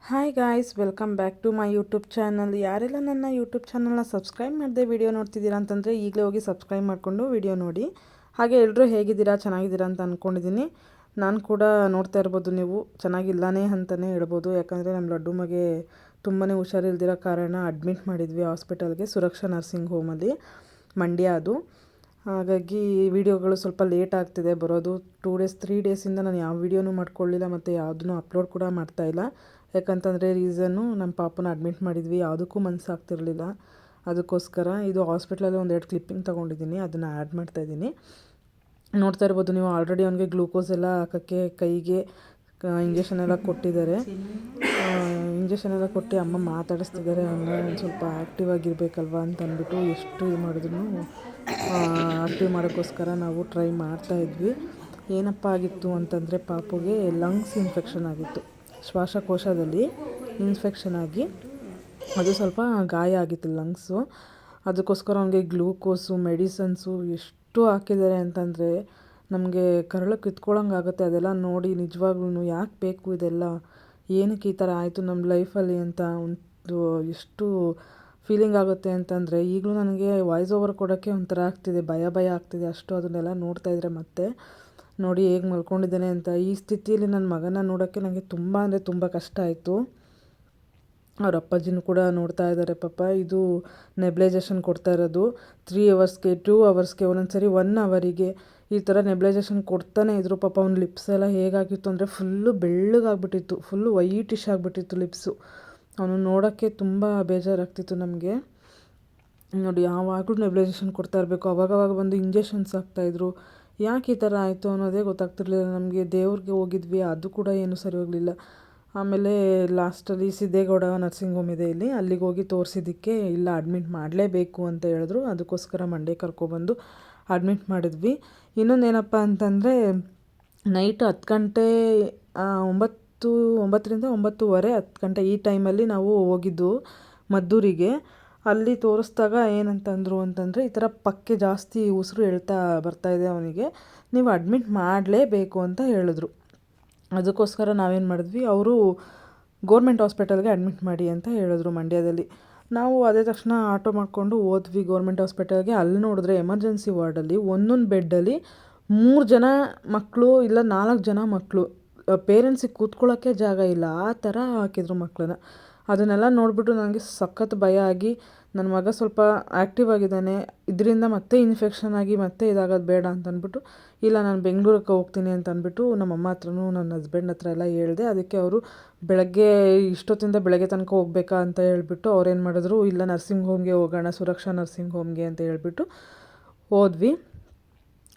Hi guys, welcome back to my YouTube channel. ಯಾರೆಲ್ಲ ನನ್ನ YouTube ಚಾನಲ್ನ ಸಬ್ಸ್ಕ್ರೈಬ್ ಮಾಡದೆ ವಿಡಿಯೋ ನೋಡ್ತಿದ್ದೀರಾ ಅಂತಂದರೆ ಈಗಲೇ ಹೋಗಿ ಸಬ್ಸ್ಕ್ರೈಬ್ ಮಾಡಿಕೊಂಡು ವಿಡಿಯೋ ನೋಡಿ. ಹಾಗೆ ಎಲ್ಲರೂ ಹೇಗಿದ್ದೀರಾ, ಚೆನ್ನಾಗಿದ್ದೀರಾ ಅಂತ ಅಂದ್ಕೊಂಡಿದ್ದೀನಿ. ನಾನು ಕೂಡ ನೋಡ್ತಾ ಇರ್ಬೋದು, ನೀವು ಚೆನ್ನಾಗಿಲ್ಲನೇ ಅಂತಲೇ ಹೇಳ್ಬೋದು. ಯಾಕಂದರೆ ನಮ್ಮ ಲಡ್ಡುಮಗೆ ತುಂಬಾ ಹುಷಾರಿಲ್ದಿರೋ ಕಾರಣ ಅಡ್ಮಿಟ್ ಮಾಡಿದ್ವಿ ಹಾಸ್ಪಿಟಲ್ಗೆ, ಸುರಕ್ಷಾ ನರ್ಸಿಂಗ್ ಹೋಮಲ್ಲಿ, ಮಂಡ್ಯ ಅದು. ಹಾಗಾಗಿ ವಿಡಿಯೋಗಳು ಸ್ವಲ್ಪ ಲೇಟ್ ಆಗ್ತಿದೆ ಬರೋದು. 2 ಡೇಸ್ 3 ಡೇಸಿಂದ ನಾನು ಯಾವ ವಿಡಿಯೋನೂ ಮಾಡ್ಕೊಳ್ಳಿಲ್ಲ ಮತ್ತು ಯಾವುದನ್ನು ಅಪ್ಲೋಡ್ ಕೂಡ ಮಾಡ್ತಾಯಿಲ್ಲ. ಯಾಕಂತಂದರೆ ರೀಸನ್ನು ನಮ್ಮ ಪಾಪನ ಅಡ್ಮಿಟ್ ಮಾಡಿದ್ವಿ, ಯಾವುದಕ್ಕೂ ಮನಸ್ಸಾಗ್ತಿರ್ಲಿಲ್ಲ. ಅದಕ್ಕೋಸ್ಕರ ಇದು ಹಾಸ್ಪಿಟ್ಲಲ್ಲಿ 1-2 ಕ್ಲಿಪ್ಪಿಂಗ್ ತೊಗೊಂಡಿದ್ದೀನಿ, ಅದನ್ನು ಆ್ಯಡ್ ಮಾಡ್ತಾಯಿದ್ದೀನಿ. ನೋಡ್ತಾ ಇರ್ಬೋದು ನೀವು, ಆಲ್ರೆಡಿ ಅವನಿಗೆ ಗ್ಲೂಕೋಸ್ ಎಲ್ಲ ಹಾಕೋಕ್ಕೆ ಕೈಗೆ ಇಂಜೆಕ್ಷನ್ ಎಲ್ಲ ಕೊಟ್ಟಿದ್ದಾರೆ. ಇಂಜೆಕ್ಷನ್ ಎಲ್ಲ ಕೊಟ್ಟು ಅಮ್ಮ ಮಾತಾಡಿಸ್ತಿದ್ದಾರೆ. ಅವನ್ನ ಒಂದು ಸ್ವಲ್ಪ ಆ್ಯಕ್ಟಿವ್ ಆಗಿರಬೇಕಲ್ವ ಅಂತ ಅಂದ್ಬಿಟ್ಟು ಎಷ್ಟು ಇದು ಮಾಡಿದ್ರು ಆ್ಯಕ್ಟಿವ್ ಮಾಡೋಕ್ಕೋಸ್ಕರ ನಾವು ಟ್ರೈ ಮಾಡ್ತಾಯಿದ್ವಿ. ಏನಪ್ಪ ಆಗಿತ್ತು ಅಂತಂದರೆ ಪಾಪುಗೆ ಲಂಗ್ಸ್ ಇನ್ಫೆಕ್ಷನ್ ಆಗಿತ್ತು, ಶ್ವಾಸಕೋಶದಲ್ಲಿ ಇನ್ಫೆಕ್ಷನ್ ಆಗಿ ಅದು ಸ್ವಲ್ಪ ಗಾಯ ಆಗಿತ್ತು ಲಂಗ್ಸು. ಅದಕ್ಕೋಸ್ಕರ ಅವನಿಗೆ ಗ್ಲೂಕೋಸು ಮೆಡಿಸನ್ಸು ಎಷ್ಟು ಹಾಕಿದ್ದಾರೆ ಅಂತಂದರೆ ನಮಗೆ ಕರಳು ಕಿತ್ಕೊಳ್ಳೋಂಗೆ ಆಗುತ್ತೆ. ಅದೆಲ್ಲ ನೋಡಿ ನಿಜವಾಗ್ಲೂ ಯಾಕೆ ಬೇಕು ಇದೆಲ್ಲ, ಏನಕ್ಕೆ ಈ ಥರ ಆಯಿತು ನಮ್ಮ ಲೈಫಲ್ಲಿ ಅಂತ ಒಂದು ಎಷ್ಟು ಫೀಲಿಂಗ್ ಆಗುತ್ತೆ ಅಂತಂದರೆ ಈಗಲೂ ನನಗೆ ವಾಯ್ಸ್ ಓವರ್ ಕೊಡೋಕ್ಕೆ ಒಂಥರ ಆಗ್ತಿದೆ, ಭಯ ಆಗ್ತಿದೆ ಅಷ್ಟು. ಅದನ್ನೆಲ್ಲ ನೋಡ್ತಾಯಿದ್ರೆ ಮತ್ತೆ ನೋಡಿ ಹೇಗೆ ಮಲ್ಕೊಂಡಿದ್ದೇನೆ ಅಂತ. ಈ ಸ್ಥಿತಿಯಲ್ಲಿ ನನ್ನ ಮಗನ ನೋಡೋಕ್ಕೆ ನನಗೆ ತುಂಬ ಅಂದರೆ ತುಂಬ ಕಷ್ಟ ಆಯಿತು. ಅವ್ರ ಅಪ್ಪಾಜಿನೂ ಕೂಡ ನೋಡ್ತಾ ಇದ್ದಾರೆ ಪಾಪ. ಇದು ನೆಬ್ಲೈಜೇಷನ್ ಕೊಡ್ತಾ ಇರೋದು 3 ಅವರ್ಸ್ಗೆ 2 ಅವರ್ಸ್ಗೆ ಒಂದೊಂದು ಸರಿ 1 ಅವರಿಗೆ ಈ ಥರ ನೆಬ್ಲೈಜೇಷನ್ ಕೊಡ್ತಾನೆ ಇದ್ರು. ಪಾಪ ಅವ್ನ ಲಿಪ್ಸ್ ಎಲ್ಲ ಹೇಗಾಗಿತ್ತು ಅಂದರೆ ಫುಲ್ಲು ಬೆಳ್ಳಗಾಗ್ಬಿಟ್ಟಿತ್ತು, ಫುಲ್ಲು ವೈಟಿಶ್ ಆಗಿಬಿಟ್ಟಿತ್ತು ಲಿಪ್ಸು. ಅವನು ನೋಡೋಕ್ಕೆ ತುಂಬ ಬೇಜಾರಾಗ್ತಿತ್ತು ನಮಗೆ. ನೋಡಿ ಯಾವಾಗಲೂ ನೆಬ್ಲೈಜೇಷನ್ ಕೊಡ್ತಾ ಇರಬೇಕು, ಅವಾಗವಾಗ ಬಂದು ಇಂಜೆಕ್ಷನ್ಸ್ ಹಾಕ್ತಾಯಿದ್ರು. ಯಾಕೆ ಈ ಥರ ಆಯಿತು ಅನ್ನೋದೇ ಗೊತ್ತಾಗ್ತಿರ್ಲಿಲ್ಲ ನಮಗೆ. ದೇವ್ರಿಗೆ ಹೋಗಿದ್ವಿ, ಅದು ಕೂಡ ಏನು ಸರಿ ಹೋಗಲಿಲ್ಲ. ಆಮೇಲೆ ಲಾಸ್ಟಲ್ಲಿ ಸಿದ್ದೇಗೌಡ ನರ್ಸಿಂಗ್ ಹೋಮ್ ಇದೆ ಇಲ್ಲಿ, ಅಲ್ಲಿಗೆ ಹೋಗಿ ತೋರಿಸಿದ್ದಕ್ಕೆ ಇಲ್ಲ ಅಡ್ಮಿಟ್ ಮಾಡಲೇಬೇಕು ಅಂತ ಹೇಳಿದ್ರು. ಅದಕ್ಕೋಸ್ಕರ ಮಂಡ್ಯ ಕರ್ಕೊಬಂದು ಅಡ್ಮಿಟ್ ಮಾಡಿದ್ವಿ. ಇನ್ನೊಂದೇನಪ್ಪ ಅಂತಂದರೆ ನೈಟ್ 10 ಗಂಟೆ 9ರಿಂದ 9:30 10 ಗಂಟೆ ಈ ಟೈಮಲ್ಲಿ ನಾವು ಹೋಗಿದ್ದು ಮದ್ದೂರಿಗೆ. ಅಲ್ಲಿ ತೋರಿಸ್ದಾಗ ಏನಂತಂದರು ಅಂತಂದರೆ ಈ ಥರ ಪಕ್ಕೆ ಜಾಸ್ತಿ ಉಸಿರು ಎಳ್ತಾ ಬರ್ತಾಯಿದೆ ಅವನಿಗೆ, ನೀವು ಅಡ್ಮಿಟ್ ಮಾಡಲೇಬೇಕು ಅಂತ ಹೇಳಿದ್ರು. ಅದಕ್ಕೋಸ್ಕರ ನಾವೇನು ಮಾಡಿದ್ವಿ, ಅವರು ಗೋರ್ಮೆಂಟ್ ಹಾಸ್ಪಿಟಲ್ಗೆ ಅಡ್ಮಿಟ್ ಮಾಡಿ ಅಂತ ಹೇಳಿದ್ರು ಮಂಡ್ಯದಲ್ಲಿ. ನಾವು ಅದೇ ತಕ್ಷಣ ಆಟೋ ಮಾಡಿಕೊಂಡು ಹೋದ್ವಿ ಗೋರ್ಮೆಂಟ್ ಹಾಸ್ಪಿಟಲ್ಗೆ. ಅಲ್ಲಿ ನೋಡಿದ್ರೆ ಎಮರ್ಜೆನ್ಸಿ ವಾರ್ಡಲ್ಲಿ ಒಂದೊಂದು ಬೆಡ್ಡಲ್ಲಿ 3 ಜನ ಮಕ್ಕಳು ಇಲ್ಲ 4 ಜನ ಮಕ್ಕಳು, ಪೇರೆಂಟ್ಸಿಗೆ ಕೂತ್ಕೊಳ್ಳೋಕ್ಕೆ ಜಾಗ ಇಲ್ಲ, ಆ ಥರ ಹಾಕಿದ್ರು ಮಕ್ಕಳನ್ನ. ಅದನ್ನೆಲ್ಲ ನೋಡಿಬಿಟ್ಟು ನನಗೆ ಸಖತ್ ಭಯ ಆಗಿ, ನನ್ನ ಮಗ ಸ್ವಲ್ಪ ಆ್ಯಕ್ಟಿವ್ ಆಗಿದ್ದಾನೆ, ಇದರಿಂದ ಮತ್ತೆ ಇನ್ಫೆಕ್ಷನ್ ಆಗಿ ಮತ್ತೆ ಇದಾಗೋದು ಬೇಡ ಅಂತ ಅಂದ್ಬಿಟ್ಟು ಇಲ್ಲ ನಾನು ಬೆಂಗಳೂರಿಗೆ ಹೋಗ್ತೀನಿ ಅಂತ ಅಂದ್ಬಿಟ್ಟು ನಮ್ಮಮ್ಮ ಹತ್ರನೂ ನನ್ನ ಹಸ್ಬೆಂಡ್ ಹತ್ರ ಎಲ್ಲ ಹೇಳಿದೆ. ಅದಕ್ಕೆ ಅವರು ಬೆಳಗ್ಗೆ ಇಷ್ಟೊತ್ತಿಂದ ಬೆಳಗ್ಗೆ ತನಕ ಹೋಗ್ಬೇಕಾ ಅಂತ ಹೇಳ್ಬಿಟ್ಟು ಅವ್ರೇನು ಮಾಡಿದ್ರು, ಇಲ್ಲ ನರ್ಸಿಂಗ್ ಹೋಮ್ಗೆ ಹೋಗೋಣ, ಸುರಕ್ಷಾ ನರ್ಸಿಂಗ್ ಹೋಮ್ಗೆ ಅಂತ ಹೇಳ್ಬಿಟ್ಟು ಹೋದ್ವಿ.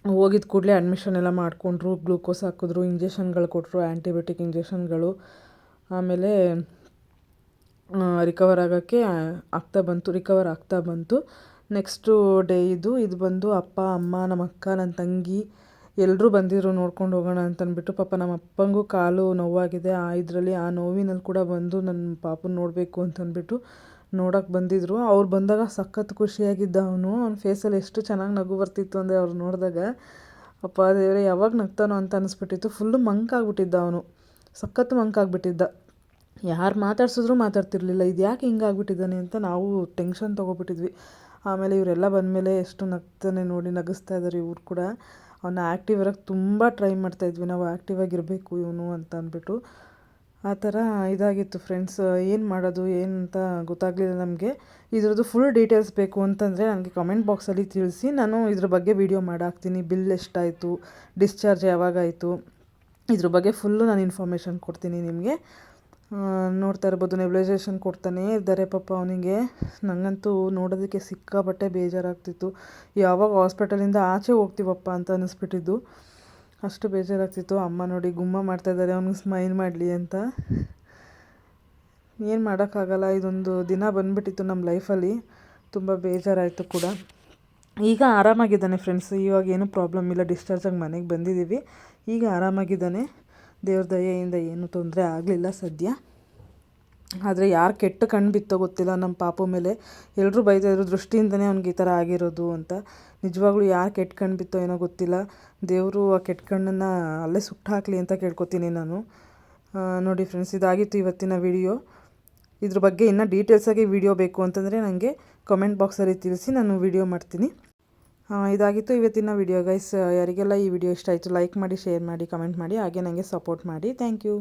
ಹೋಗಿದ್ದ ಕೂಡಲೇ ಅಡ್ಮಿಷನ್ ಎಲ್ಲ ಮಾಡಿಕೊಂಡ್ರು, ಗ್ಲೂಕೋಸ್ ಹಾಕಿದ್ರು, ಇಂಜೆಕ್ಷನ್ಗಳು ಕೊಟ್ಟರು, ಆ್ಯಂಟಿಬಯೋಟಿಕ್ ಇಂಜೆಕ್ಷನ್ಗಳು. ಆಮೇಲೆ ರಿಕವರ್ ಆಗ್ತಾ ಬಂತು. ನೆಕ್ಸ್ಟು ಡೇ ಇದು ಬಂದು ಅಪ್ಪ ಅಮ್ಮ ನಮ್ಮ ಅಕ್ಕ ನನ್ನ ತಂಗಿ ಎಲ್ಲರೂ ಬಂದಿದ್ರು ನೋಡ್ಕೊಂಡು ಹೋಗೋಣ ಅಂತಂದ್ಬಿಟ್ಟು. ಪಾಪ ನಮ್ಮ ಅಪ್ಪಂಗೂ ಕಾಲು ನೋವಾಗಿದೆ, ಆ ನೋವಿನಲ್ಲಿ ಕೂಡ ಬಂದು ನನ್ನ ಪಾಪನ ನೋಡಬೇಕು ಅಂತಂದ್ಬಿಟ್ಟು ನೋಡೋಕ್ಕೆ ಬಂದಿದ್ದರು. ಅವ್ರು ಬಂದಾಗ ಸಖತ್ ಖುಷಿಯಾಗಿದ್ದ ಅವನ ಫೇಸಲ್ಲಿ ಎಷ್ಟು ಚೆನ್ನಾಗಿ ನಗು ಬರ್ತಿತ್ತು ಅಂದರೆ ಅವ್ರು ನೋಡಿದಾಗ ಅಪ್ಪ ದೇವರೇ ಯಾವಾಗ ನಗ್ತಾನೋ ಅಂತ ಅನಿಸ್ಬಿಟ್ಟಿತ್ತು. ಫುಲ್ಲು ಮಂಕಾಗ್ಬಿಟ್ಟಿದ್ದ ಅವನು, ಸಖತ್ ಮಂಕಾಗ್ಬಿಟ್ಟಿದ್ದ. ಯಾರು ಮಾತಾಡ್ಸಿದ್ರು ಮಾತಾಡ್ತಿರ್ಲಿಲ್ಲ. ಇದು ಯಾಕೆ ಹಿಂಗಾಗ್ಬಿಟ್ಟಿದ್ದಾನೆ ಅಂತ ನಾವು ಟೆನ್ಷನ್ ತೊಗೊಬಿಟ್ಟಿದ್ವಿ. ಆಮೇಲೆ ಇವರೆಲ್ಲ ಬಂದಮೇಲೆ ಎಷ್ಟು ನಗ್ತಾನೆ ನೋಡಿ, ನಗಿಸ್ತಾ ಇದ್ದಾರೆ ಇವ್ರು ಕೂಡ. ಅವನ್ನ ಆ್ಯಕ್ಟಿವ್ ಇರೋಕ್ಕೆ ತುಂಬ ಟ್ರೈ ಮಾಡ್ತಾಯಿದ್ವಿ ನಾವು, ಆ್ಯಕ್ಟಿವ್ ಆಗಿರಬೇಕು ಇವನು ಅಂತ ಅಂದ್ಬಿಟ್ಟು. ಆ ಥರ ಇದಾಗಿತ್ತು ಫ್ರೆಂಡ್ಸ್. ಏನು ಮಾಡೋದು ಏನು ಅಂತ ಗೊತ್ತಾಗಲಿಲ್ಲ ನಮಗೆ. ಇದ್ರದ್ದು ಫುಲ್ ಡೀಟೇಲ್ಸ್ ಬೇಕು ಅಂತಂದರೆ ನನಗೆ ಕಮೆಂಟ್ ಬಾಕ್ಸಲ್ಲಿ ತಿಳಿಸಿ, ನಾನು ಇದ್ರ ಬಗ್ಗೆ ವೀಡಿಯೋ ಮಾಡಾಕ್ತೀನಿ. ಬಿಲ್ ಎಷ್ಟಾಯಿತು, ಡಿಸ್ಚಾರ್ಜ್ ಯಾವಾಗಾಯಿತು, ಇದ್ರ ಬಗ್ಗೆ ಫುಲ್ಲು ನಾನು ಇನ್ಫಾರ್ಮೇಷನ್ ಕೊಡ್ತೀನಿ ನಿಮಗೆ. ನೋಡ್ತಾ ಇರ್ಬೋದು ನೆಬ್ಲೈಜೇಷನ್ ಕೊಡ್ತಾನೇ ಇದ್ದಾರೆ ಪಾಪ ಅವನಿಗೆ. ನನಗಂತೂ ನೋಡೋದಕ್ಕೆ ಸಿಕ್ಕಾಪಟ್ಟೆ ಬೇಜಾರಾಗ್ತಿತ್ತು. ಯಾವಾಗ ಹಾಸ್ಪಿಟಲಿಂದ ಆಚೆ ಹೋಗ್ತೀವಪ್ಪ ಅಂತ ಅನ್ನಿಸ್ಬಿಟ್ಟಿದ್ದು, ಅಷ್ಟು ಬೇಜಾರಾಗ್ತಿತ್ತು. ಅಮ್ಮ ನೋಡಿ ಗುಮ್ಮ ಮಾಡ್ತಾಯಿದ್ದಾರೆ ಅವ್ನಿಗೆ ಸ್ಮೈಲ್ ಮಾಡಲಿ ಅಂತ. ಏನು ಮಾಡೋಕ್ಕಾಗಲ್ಲ, ಇದೊಂದು ದಿನ ಬಂದುಬಿಟ್ಟಿತ್ತು ನಮ್ಮ ಲೈಫಲ್ಲಿ. ತುಂಬ ಬೇಜಾರಾಯಿತು ಕೂಡ. ಈಗ ಆರಾಮಾಗಿದ್ದಾನೆ ಫ್ರೆಂಡ್ಸ್, ಇವಾಗ ಏನೂ ಪ್ರಾಬ್ಲಮ್ ಇಲ್ಲ. ಡಿಸ್ಚಾರ್ಜಾಗಿ ಮನೆಗೆ ಬಂದಿದ್ದೀವಿ, ಈಗ ಆರಾಮಾಗಿದ್ದಾನೆ. ದೇವ್ರ ದಯೆಯಿಂದ ಏನೂ ತೊಂದರೆ ಆಗಲಿಲ್ಲ ಸದ್ಯ. ಆದರೆ ಯಾರು ಕೆಟ್ಟ ಕಣ್ಣು ಬಿತ್ತೋ ಗೊತ್ತಿಲ್ಲ ನಮ್ಮ ಪಾಪು ಮೇಲೆ. ಎಲ್ಲರೂ ಬೈತಾಯಿದ್ರು ದೃಷ್ಟಿಯಿಂದನೇ ಅವ್ನಿಗೆ ಈ ಥರ ಆಗಿರೋದು ಅಂತ. ನಿಜವಾಗ್ಲೂ ಯಾರು ಕೆಟ್ಟ ಕಣ್ಣು ಬಿತ್ತೋ ಏನೋ ಗೊತ್ತಿಲ್ಲ. ದೇವರು ಆ ಕೆಟ್ಟ ಕಣ್ಣನ್ನು ಅಲ್ಲೇ ಸುಟ್ಟು ಹಾಕಲಿ ಅಂತ ಕೇಳ್ಕೊತೀನಿ ನಾನು. ನೋಡಿ ಫ್ರೆಂಡ್ಸ್, ಇದಾಗಿತ್ತು ಇವತ್ತಿನ ವಿಡಿಯೋ. ಇದ್ರ ಬಗ್ಗೆ ಇನ್ನೂ ಡೀಟೇಲ್ಸಾಗಿ ವಿಡಿಯೋ ಬೇಕು ಅಂತಂದರೆ ನನಗೆ ಕಮೆಂಟ್ ಬಾಕ್ಸಲ್ಲಿ ತಿಳಿಸಿ, ನಾನು ವಿಡಿಯೋ ಮಾಡ್ತೀನಿ. ಇದಾಗಿತ್ತು ಇವತ್ತಿನ ವಿಡಿಯೋ ಗೈಸ್. ಯಾರಿಗೆಲ್ಲ ಈ ವಿಡಿಯೋ ಇಷ್ಟ ಆಯಿತು ಲೈಕ್ ಮಾಡಿ, ಶೇರ್ ಮಾಡಿ, ಕಮೆಂಟ್ ಮಾಡಿ, ಹಾಗೆ ನನಗೆ ಸಪೋರ್ಟ್ ಮಾಡಿ. Thank you.